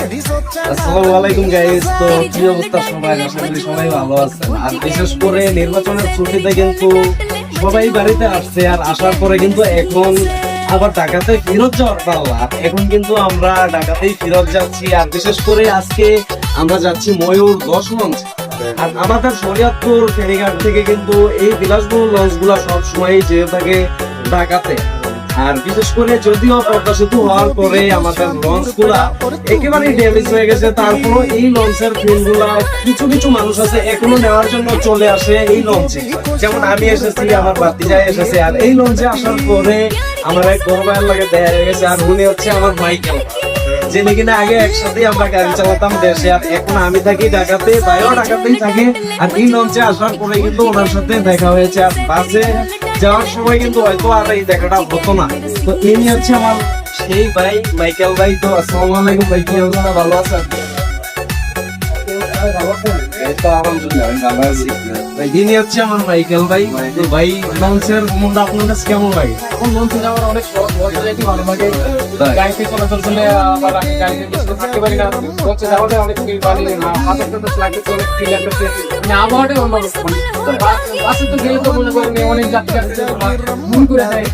আসসালামু আলাইকুম গাইস। তো কি অবস্থা সবাই? আশা করি সবাই ভালো আছেন। আর বিশেষ করে নির্বাচনের ছুটিতে কিন্তু সবাই বাড়িতে আসছে, আর আসার পরে কিন্তু এখন আবার ঢাকাতে ফেরত যাওয়ার পালা। এখন কিন্তু আমরা ঢাকাতেই ফেরত যাচ্ছি, আর বিশেষ করে আজকে আমরা যাচ্ছি ময়ূর 10 লঞ্চ। আর আমাদের শরীয়তপুর ফেরিঘাট থেকে কিন্তু এই বিলাসবহুল লঞ্চ গুলা সবসময় যেয়ে থাকে ঢাকাতে। আর বিশেষ করে যদিও পদ্মা সেতু হওয়ার পরে আমাদের লঞ্চ গুলা একেবারে ড্যামেজ হয়ে গেছে, তারপরও এই লঞ্চের ফিল গুলা কিছু কিছু মানুষ আছে এখনো নেওয়ার জন্য চলে আসে এই লঞ্চে। যেমন আমি এসেছি, আমার ভাতিজা এসেছে, আর এই লঞ্চে আসার পরে আমার এক বড় ভাইয়ের লাগে দেখা হয়ে গেছে। আর উনি হচ্ছে আমার মাইকেল, যিনি কিনা আগে একসাথে আমরা গাড়ি চালাতাম দেশে, আর এখন আমি থাকি ঢাকাতে, ভাইও ঢাকাতেই থাকে। আর এই লঞ্চে আসার পরে কিন্তু ওনার সাথে দেখা হয়েছে, আর বাসে যাওয়ার সময় কিন্তু হয়তো আর এই দেখাটা হতো না। তো ইনি হচ্ছে আমার সেই ভাই মাইকেল ভাই। তো আসসালামু আলাইকুম ভাই, কি অবস্থা? ভালো আছেন? ইনি হচ্ছে আমার মাইকেল ভাই। তো ভাই লঞ্চের ভ্রমণটা আপনার কাছে কেমন লাগে? এখন লঞ্চে যাওয়ার অনেক সহজ, লঞ্চে যাইতে ভালো লাগে। গাড়িতে চলাচল করলে আবার আমি গাড়িতে বসে থাকতে পারি না। লঞ্চে যাওয়াটা অনেক ফিল পারি, হাতের কাছে লাগতেছে, অনেক ফিল লাগতেছে, মানে আবহাওয়াটাই অন্যরকম। বাসে তো গেলে তো মনে করেন অনেক যাত্রী মন করে যায়।